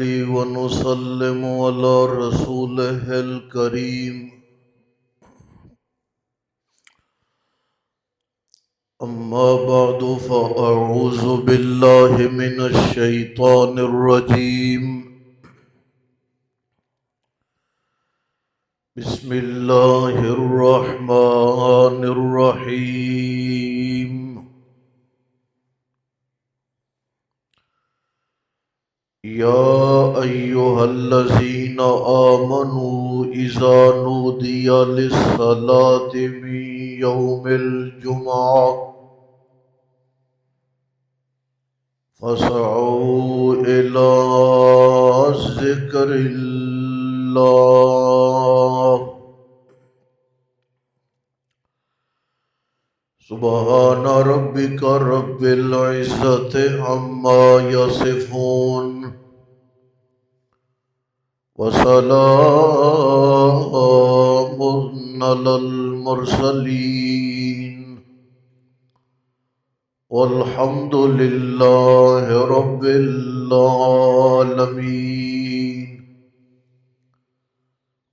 ونسلم على رسوله الكريم. أما بعد فأعوذ بالله من الشيطان الرجيم. بسم الله الرحمن الرحيم. يا أيها الذين آمنوا إذا نودي للصلاة من يوم الجمعة فاسعوا إلى ذكر الله. سبحان ربك رب العزة عما يصفون وسلام على المرسلين والحمد لله رب العالمين.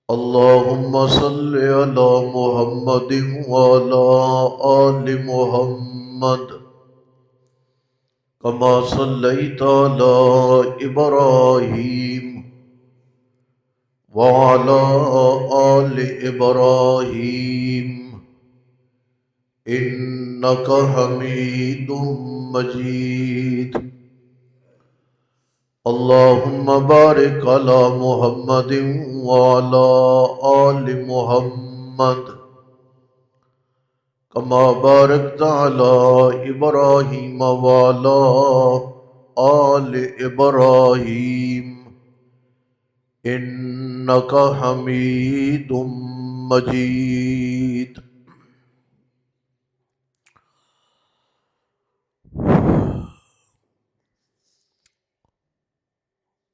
اللهم صل على محمد وعلى آل محمد كما صليت على إبراهيم وعلى آل إبراهيم إنك حميد مجيد. اللهم بارك على محمد وعلى آل محمد كما باركت على إبراهيم وعلى آل إبراهيم إنك حميد مجيد.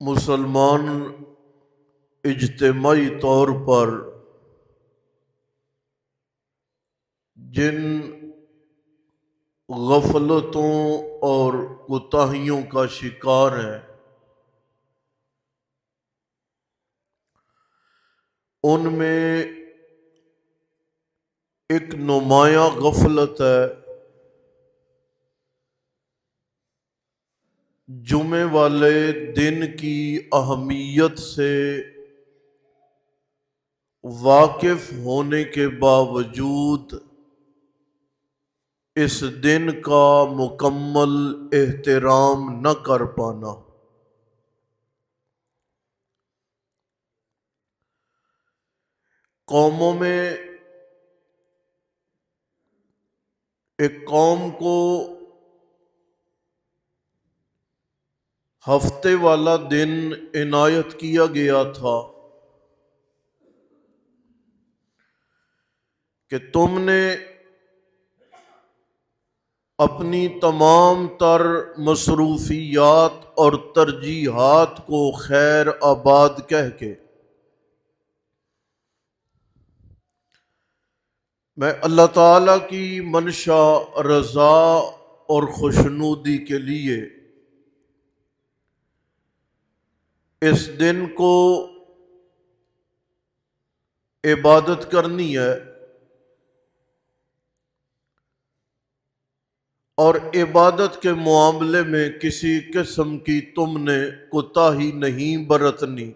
مسلمان اجتماعی طور پر جن غفلتوں اور کوتاہیوں کا شکار ہیں ان میں ایک نمایاں غفلت ہے جمعے والے دن کی اہمیت سے واقف ہونے کے باوجود اس دن کا مکمل احترام نہ کر پانا. قوموں میں ایک قوم کو ہفتے والا دن عنایت کیا گیا تھا کہ تم نے اپنی تمام تر مصروفیات اور ترجیحات کو خیر آباد کہہ کے میں اللہ تعالیٰ کی منشا رضا اور خوشنودی کے لیے اس دن کو عبادت کرنی ہے اور عبادت کے معاملے میں کسی قسم کی تم نے کوتاہی نہیں برتنی.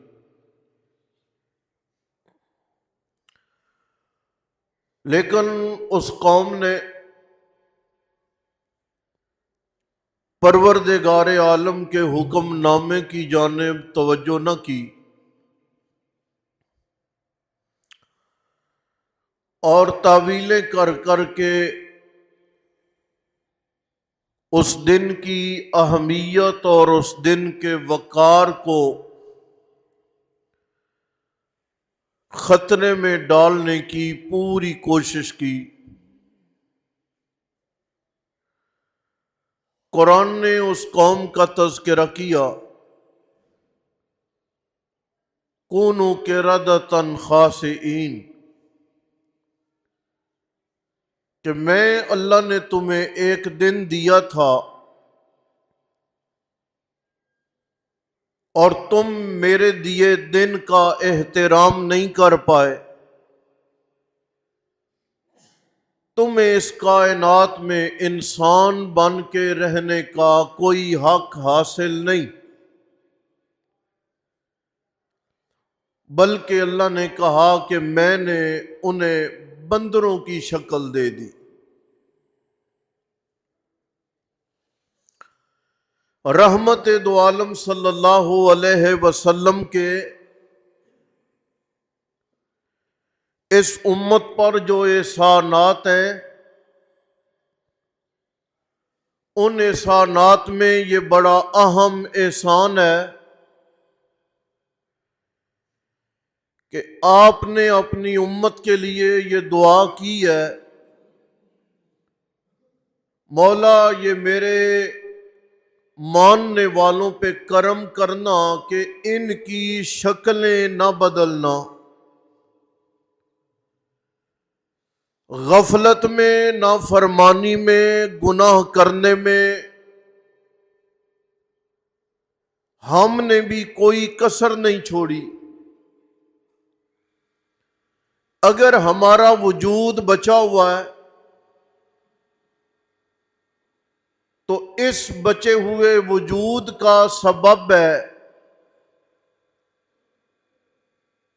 لیکن اس قوم نے پروردگار عالم کے حکم نامے کی جانب توجہ نہ کی اور تعویلیں کر کر کے اس دن کی اہمیت اور اس دن کے وقار کو خطرے میں ڈالنے کی پوری کوشش کی. قرآن نے اس قوم کا تذکرہ کیا کونوا قردۃ خاسئین کہ میں اللہ نے تمہیں ایک دن دیا تھا اور تم میرے دیے دن کا احترام نہیں کر پائے، تمہیں اس کائنات میں انسان بن کے رہنے کا کوئی حق حاصل نہیں، بلکہ اللہ نے کہا کہ میں نے انہیں بندروں کی شکل دے دی۔ رحمت دو عالم صلی اللہ علیہ وسلم کے اس امت پر جو احسانات ہیں، ان احسانات میں یہ بڑا اہم احسان ہے کہ آپ نے اپنی امت کے لیے یہ دعا کی ہے، مولا یہ میرے ماننے والوں پہ کرم کرنا کہ ان کی شکلیں نہ بدلنا، غفلت میں، نافرمانی میں، گناہ کرنے میں ہم نے بھی کوئی کسر نہیں چھوڑی۔ اگر ہمارا وجود بچا ہوا ہے تو اس بچے ہوئے وجود کا سبب ہے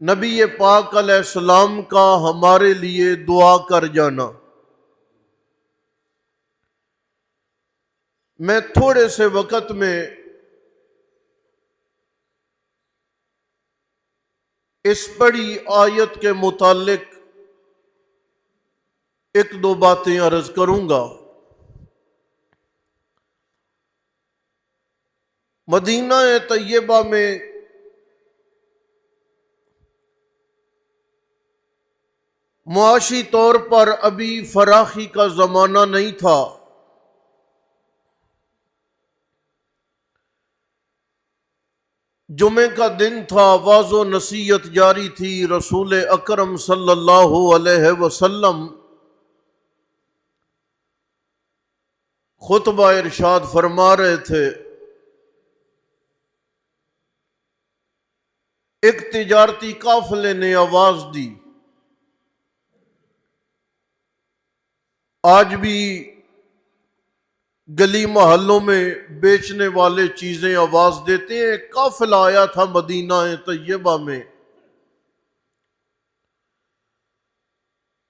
نبی پاک علیہ السلام کا ہمارے لیے دعا کر جانا۔ میں تھوڑے سے وقت میں اس بڑی آیت کے متعلق ایک دو باتیں عرض کروں گا۔ مدینہ طیبہ میں معاشی طور پر ابھی فراخی کا زمانہ نہیں تھا، جمعے کا دن تھا، واعظ و نصیحت جاری تھی، رسول اکرم صلی اللہ علیہ وسلم خطبہ ارشاد فرما رہے تھے۔ ایک تجارتی قافلے نے آواز دی، آج بھی گلی محلوں میں بیچنے والے چیزیں آواز دیتے ہیں۔ ایک قافلہ آیا تھا مدینہ طیبہ میں،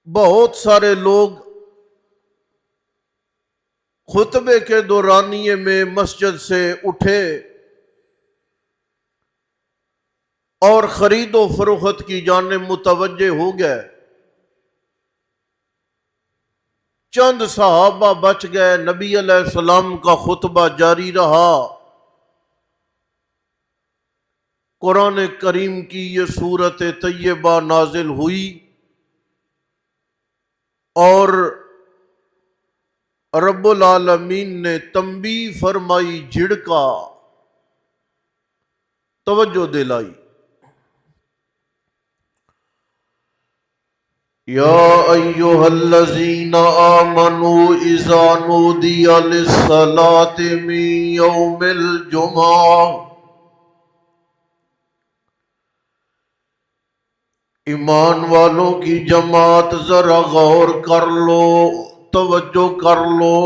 بہت سارے لوگ خطبے کے دورانیے میں مسجد سے اٹھے اور خرید و فروخت کی جانب متوجہ ہو گئے۔ چند صحابہ بچ گئے، نبی علیہ السلام کا خطبہ جاری رہا۔ قرآن کریم کی یہ سورت طیبہ نازل ہوئی اور رب العالمین نے تنبیہ فرمائی، جھڑکا، توجہ دلائی۔ یا ایھا الذین آمنوا اذا نودی للصلاۃ من یوم الجمعہ، ایمان والوں کی جماعت ذرا غور کر لو، توجہ کر لو۔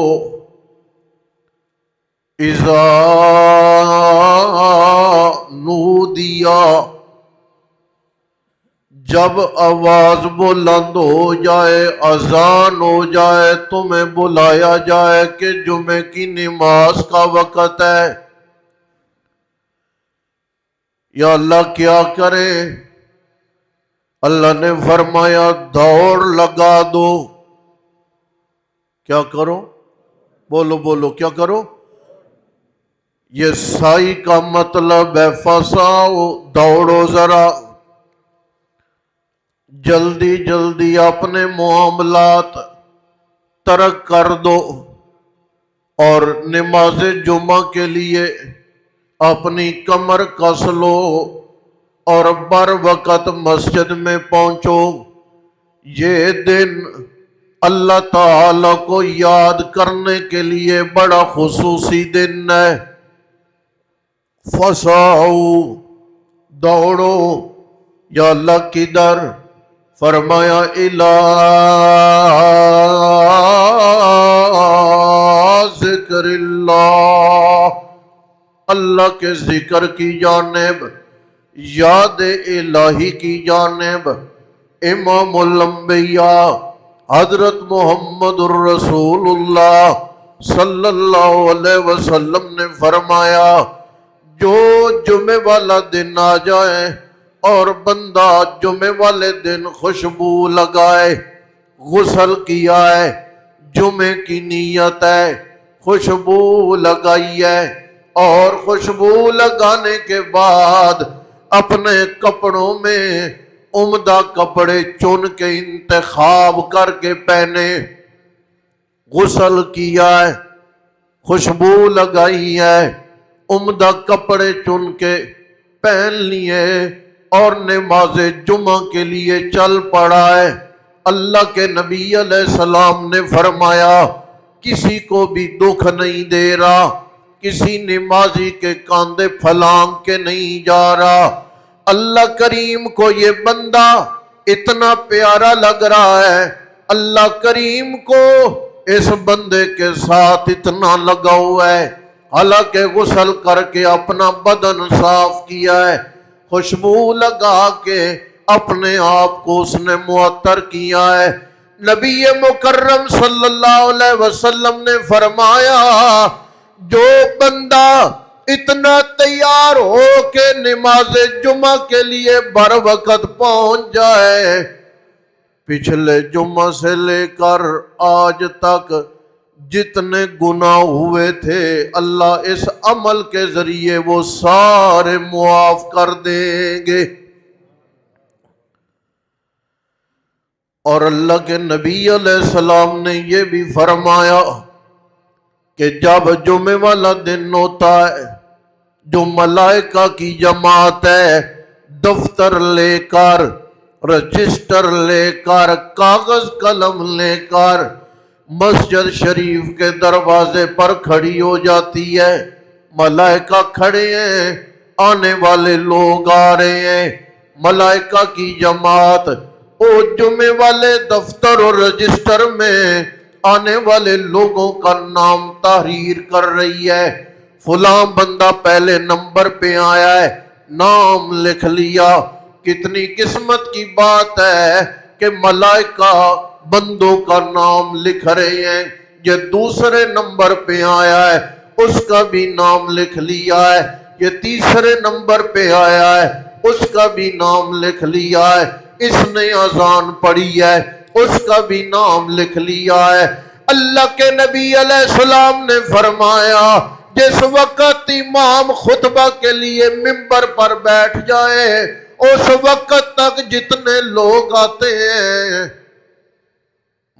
اذا نودیا، جب آواز بلند ہو جائے، اذان ہو جائے، تمہیں بلایا جائے کہ جمعے کی نماز کا وقت ہے، یا اللہ کیا کرے؟ اللہ نے فرمایا دوڑ لگا دو۔ کیا کرو؟ بولو بولو، کیا کرو؟ یہ سائی کا مطلب ہے فساؤ، دوڑو ذرا، جلدی جلدی اپنے معاملات ترک کر دو اور نماز جمعہ کے لیے اپنی کمر کس لو اور بر وقت مسجد میں پہنچو۔ یہ دن اللہ تعالی کو یاد کرنے کے لیے بڑا خصوصی دن ہے۔ فساؤ، دوڑو، یا اللہ کدھر؟ فرمایا الی ذکر اللہ، اللہ کے ذکر کی جانب، یاد الہی کی جانب۔ امام الانبیاء حضرت محمد الرسول اللہ صلی اللہ علیہ وسلم نے فرمایا جو جمعے والا دن آ جائے اور بندہ جمعے والے دن خوشبو لگائے، غسل کیا ہے، جمعے کی نیت ہے، خوشبو لگائی ہے، اور خوشبو لگانے کے بعد اپنے کپڑوں میں عمدہ کپڑے چن کے انتخاب کر کے پہنے، غسل کیا ہے، خوشبو لگائی ہے، عمدہ کپڑے چن کے پہن لیے اور نماز جمعہ کے لیے چل پڑا ہے۔ اللہ کے نبی علیہ السلام نے فرمایا کسی کو بھی دکھ نہیں دے رہا، کسی نمازی کے کاندھے پھلانگ کے نہیں جا رہا۔ اللہ کریم کو یہ بندہ اتنا پیارا لگ رہا ہے، اللہ کریم کو اس بندے کے ساتھ اتنا لگا ہوا ہے، حالانکہ غسل کر کے اپنا بدن صاف کیا ہے، خوشبو لگا کے اپنے آپ کو اس نے معطر کیا ہے۔ نبی مکرم صلی اللہ علیہ وسلم نے فرمایا جو بندہ اتنا تیار ہو کے نماز جمعہ کے لیے بر وقت پہنچ جائے، پچھلے جمعہ سے لے کر آج تک جتنے گناہ ہوئے تھے اللہ اس عمل کے ذریعے وہ سارے معاف کر دیں گے۔ اور اللہ کے نبی علیہ السلام نے یہ بھی فرمایا کہ جب جمعے والا دن ہوتا ہے جو ملائکہ کی جماعت ہے دفتر لے کر، رجسٹر لے کر، کاغذ قلم لے کر مسجد شریف کے دروازے پر کھڑی ہو جاتی ہے، ملائکہ کھڑے ہیں، آنے والے لوگ آ رہے ہیں، ملائکہ کی جماعت وہ جمعے والے دفتر اور رجسٹر میں آنے والے لوگوں کا نام تحریر کر رہی ہے، فلاں بندہ پہلے نمبر پہ آیا ہے، نام لکھ لیا۔ کتنی قسمت کی بات ہے کہ ملائکہ بندوں کا نام لکھ رہے ہیں، یہ دوسرے نمبر پہ آیا ہے اس کا بھی نام لکھ لیا ہے، یہ تیسرے نمبر پہ آیا ہے اس کا بھی نام لکھ لیا ہے، اس نے اذان پڑھی ہے اس کا بھی نام لکھ لیا ہے۔ اللہ کے نبی علیہ السلام نے فرمایا جس وقت امام خطبہ کے لیے منبر پر بیٹھ جائے اس وقت تک جتنے لوگ آتے ہیں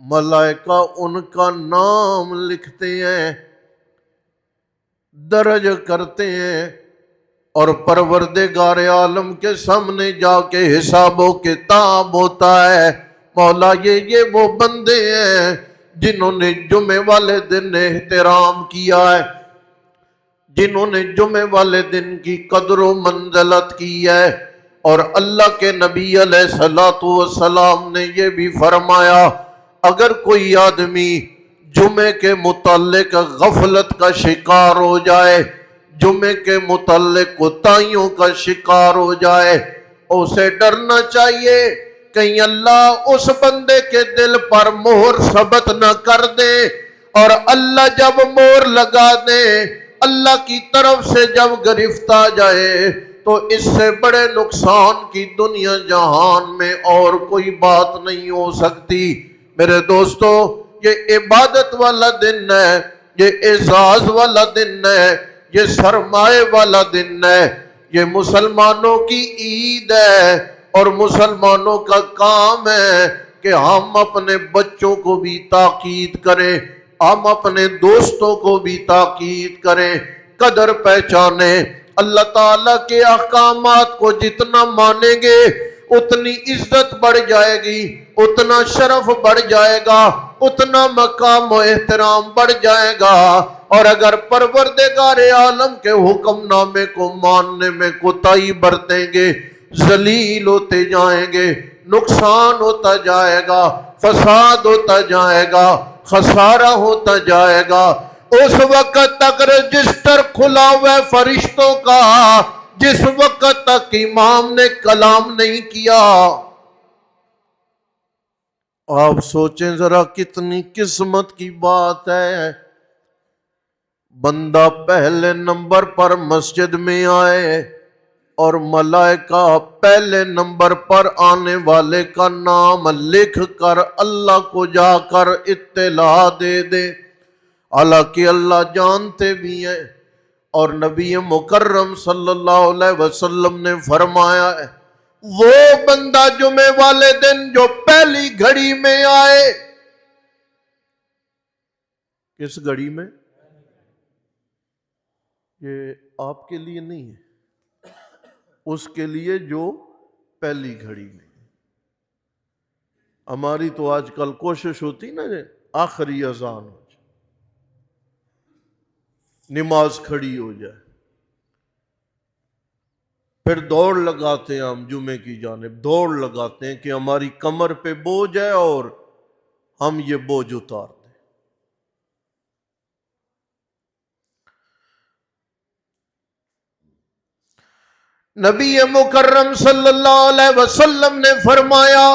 ملائکہ ان کا نام لکھتے ہیں، درج کرتے ہیں، اور پروردگار عالم کے سامنے جا کے حساب و کتاب ہوتا ہے۔ مولا یہ وہ بندے ہیں جنہوں نے جمعے والے دن احترام کیا ہے، جنہوں نے جمعے والے دن کی قدر و منزلت کی ہے۔ اور اللہ کے نبی علیہ السلام نے یہ بھی فرمایا اگر کوئی آدمی جمعے کے متعلق غفلت کا شکار ہو جائے، جمعے کے متعلق کوتاہیوں کا شکار ہو جائے، اسے ڈرنا چاہیے کہیں اللہ اس بندے کے دل پر مہر ثبت نہ کر دے، اور اللہ جب مہر لگا دے، اللہ کی طرف سے جب گرفت آ جائے تو اس سے بڑے نقصان کی دنیا جہان میں اور کوئی بات نہیں ہو سکتی۔ میرے دوستو یہ عبادت والا دن ہے، یہ اعزاز والا دن ہے، یہ سرمایہ والا دن ہے، یہ مسلمانوں کی عید ہے، اور مسلمانوں کا کام ہے کہ ہم اپنے بچوں کو بھی تاکید کریں، ہم اپنے دوستوں کو بھی تاکید کریں، قدر پہچانیں۔ اللہ تعالیٰ کے احکامات کو جتنا مانیں گے اتنی عزت بڑھ جائے گی، اتنا شرف بڑھ جائے گا، اتنا مقام و احترام بڑھ جائے گا۔ اور اگر پروردگار عالم کے حکم نامے کو ماننے میں کوتاہی برتیں گے، ذلیل ہوتے جائیں گے، نقصان ہوتا جائے گا، فساد ہوتا جائے گا، خسارہ ہوتا جائے گا۔ اس وقت تک رجسٹر کھلا ہوا ہے فرشتوں کا، جس وقت تک امام نے کلام نہیں کیا۔ آپ سوچیں ذرا کتنی قسمت کی بات ہے، بندہ پہلے نمبر پر مسجد میں آئے اور ملائکہ پہلے نمبر پر آنے والے کا نام لکھ کر اللہ کو جا کر اطلاع دے دے۔ حالانکہ اللہ جانتے بھی ہیں، اور نبی مکرم صلی اللہ علیہ وسلم نے فرمایا ہے، وہ بندہ جمعے والے دن جو پہلی گھڑی میں آئے، کس گھڑی میں؟ یہ آپ کے لیے نہیں ہے، اس کے لیے جو پہلی گھڑی میں۔ ہماری تو آج کل کوشش ہوتی نا آخری اذان ہو جائے، نماز کھڑی ہو جائے، پھر دوڑ لگاتے ہیں ہم جمعے کی جانب، دوڑ لگاتے ہیں کہ ہماری کمر پہ بوجھ ہے اور ہم یہ بوجھ اتار دیں۔ نبی مکرم صلی اللہ علیہ وسلم نے فرمایا،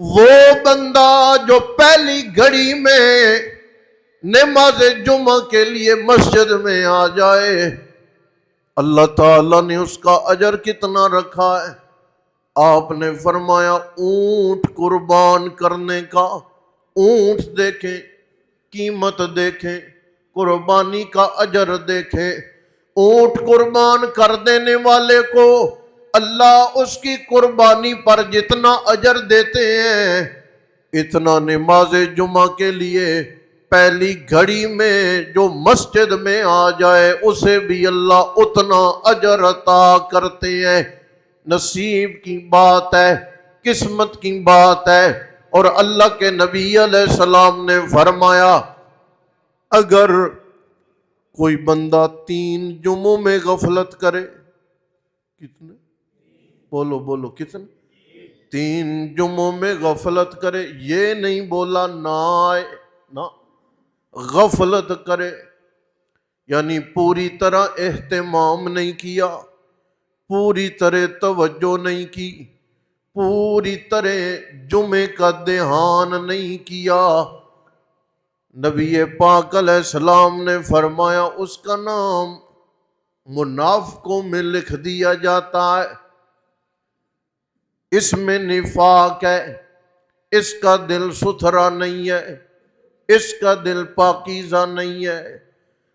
وہ بندہ جو پہلی گھڑی میں نماز جمعہ کے لیے مسجد میں آ جائے، اللہ تعالیٰ نے اس کا اجر کتنا رکھا ہے؟ آپ نے فرمایا اونٹ قربان کرنے کا، اونٹ دیکھیں، قیمت دیکھیں، قربانی کا اجر دیکھیں، اونٹ قربان کر دینے والے کو اللہ اس کی قربانی پر جتنا اجر دیتے ہیں، اتنا نماز جمعہ کے لیے پہلی گھڑی میں جو مسجد میں آ جائے اسے بھی اللہ اتنا اجر عطا کرتے ہیں۔ نصیب کی بات ہے، قسمت کی بات ہے۔ اور اللہ کے نبی علیہ السلام نے فرمایا، اگر کوئی بندہ 3 جمعوں میں غفلت کرے، کتنے؟ بولو کتنے؟ 3 جمعوں میں غفلت کرے، یہ نہیں بولا نہ غفلت کرے، یعنی پوری طرح اہتمام نہیں کیا، پوری طرح توجہ نہیں کی، پوری طرح جمعے کا دھیان نہیں کیا، نبی پاک علیہ السلام نے فرمایا اس کا نام منافقوں میں لکھ دیا جاتا ہے، اس میں نفاق ہے، اس کا دل ستھرا نہیں ہے، اس کا دل پاکیزہ نہیں ہے۔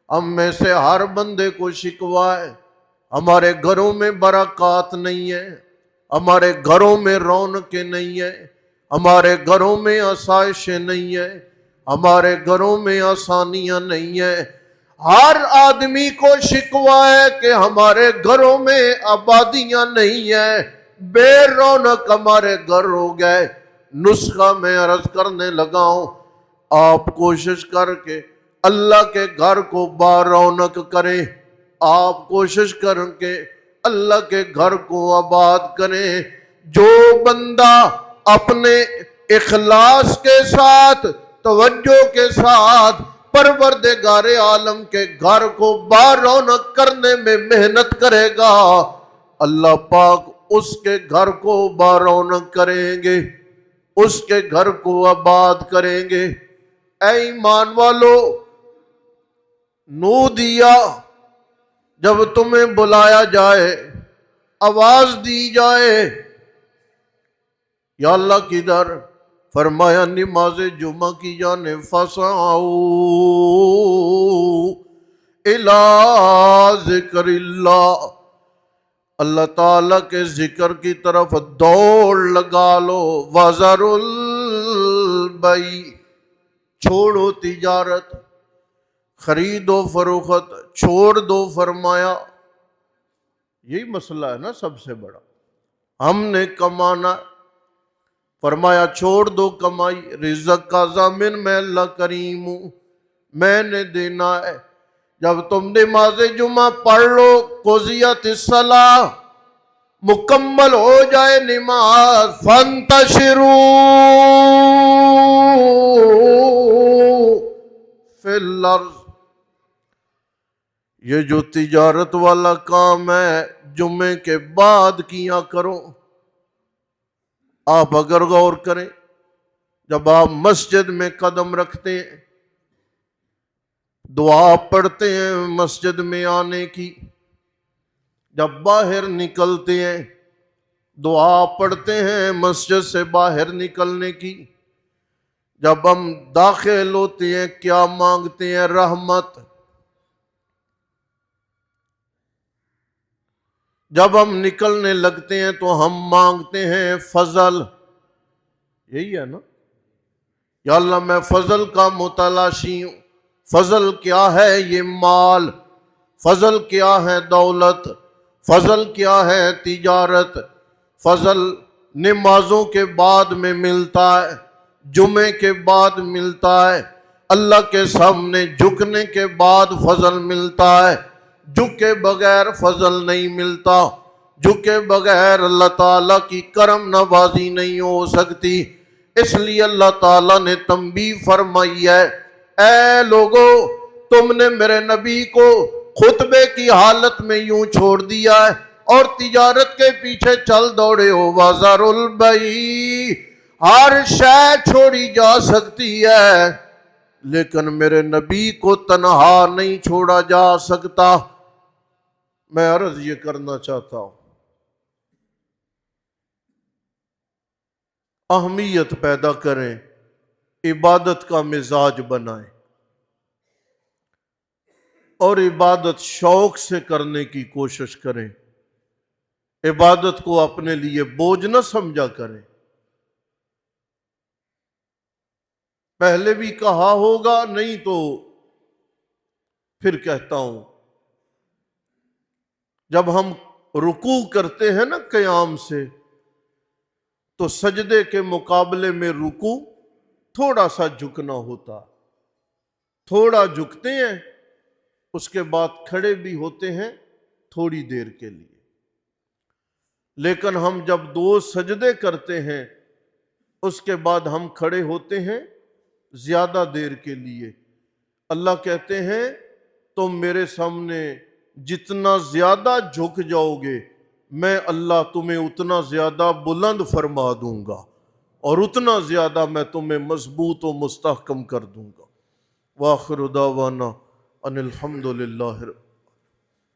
ہم میں سے ہر بندے کو شکوہ ہے، ہمارے گھروں میں برکات نہیں ہے، ہمارے گھروں میں رونقیں نہیں ہے، ہمارے گھروں میں آسائشیں نہیں ہے، ہمارے گھروں میں آسانیاں نہیں ہیں۔ ہر آدمی کو شکوہ ہے کہ ہمارے گھروں میں آبادیاں نہیں ہیں، بے رونق ہمارے گھر ہو گئے۔ نسخہ میں عرض کرنے لگا ہوں، آپ کوشش کر کے اللہ کے گھر کو با رونق کریں، آپ کوشش کر کے اللہ کے گھر کو آباد کریں۔ جو بندہ اپنے اخلاص کے ساتھ، توجہ کے ساتھ پروردگار عالم کے گھر کو با رونق کرنے میں محنت کرے گا، اللہ پاک اس کے گھر کو با رونق کریں گے، اس کے گھر کو آباد کریں گے۔ اے ایمان والو، نو دیا، جب تمہیں بلایا جائے، آواز دی جائے، یا اللہ کدھر؟ فرمایا نماز جمعہ کی جانب فسعوا الی ذکر اللہ، اللہ تعالیٰ کے ذکر کی طرف دوڑ لگا لو۔ وذروا البیع، چھوڑو تجارت، خرید و فروخت چھوڑ دو، فرمایا۔ یہی مسئلہ ہے نا سب سے بڑا، ہم نے کمانا، فرمایا چھوڑ دو کمائی، رزق کا ضامن میں اللہ کریم ہوں، میں نے دینا ہے۔ جب تم نماز جمعہ پڑھ لو، قضیت الصلاۃ، مکمل ہو جائے نماز، فانتشروا فی الارض، یہ جو تجارت والا کام ہے جمعے کے بعد کیا کرو۔ آپ اگر غور کریں، جب آپ مسجد میں قدم رکھتے ہیں، دعا پڑھتے ہیں مسجد میں آنے کی، جب باہر نکلتے ہیں دعا پڑھتے ہیں مسجد سے باہر نکلنے کی، جب ہم داخل ہوتے ہیں کیا مانگتے ہیں؟ رحمت۔ جب ہم نکلنے لگتے ہیں تو ہم مانگتے ہیں فضل، یہی ہے نا؟ یا اللہ میں فضل کا متلاشی ہوں۔ فضل کیا ہے؟ یہ مال۔ فضل کیا ہے؟ دولت۔ فضل کیا ہے؟ تجارت۔ فضل نمازوں کے بعد میں ملتا ہے، جمعے کے بعد ملتا ہے، اللہ کے سامنے جھکنے کے بعد فضل ملتا ہے۔ جھکے بغیر فضل نہیں ملتا، جھکے بغیر اللہ تعالیٰ کی کرم نوازی نہیں ہو سکتی۔ اس لیے اللہ تعالیٰ نے تنبیہ فرمائی ہے، اے لوگو تم نے میرے نبی کو خطبے کی حالت میں یوں چھوڑ دیا ہے اور تجارت کے پیچھے چل دوڑے ہو۔ وَذَرُوا الْبَيْعَ، ہر شے چھوڑی جا سکتی ہے لیکن میرے نبی کو تنہا نہیں چھوڑا جا سکتا۔ میں عرض یہ کرنا چاہتا ہوں، اہمیت پیدا کریں، عبادت کا مزاج بنائیں اور عبادت شوق سے کرنے کی کوشش کریں۔ عبادت کو اپنے لیے بوجھ نہ سمجھا کریں۔ پہلے بھی کہا ہوگا، نہیں تو پھر کہتا ہوں، جب ہم رکوع کرتے ہیں نا قیام سے، تو سجدے کے مقابلے میں رکوع تھوڑا سا جھکنا ہوتا، تھوڑا جھکتے ہیں، اس کے بعد کھڑے بھی ہوتے ہیں تھوڑی دیر کے لیے۔ لیکن ہم جب 2 سجدے کرتے ہیں اس کے بعد ہم کھڑے ہوتے ہیں زیادہ دیر کے لیے۔ اللہ کہتے ہیں تم میرے سامنے جتنا زیادہ جھک جاؤ گے، میں اللہ تمہیں اتنا زیادہ بلند فرما دوں گا اور اتنا زیادہ میں تمہیں مضبوط و مستحکم کر دوں گا۔ وآخر دعوانا ان الحمد للہ۔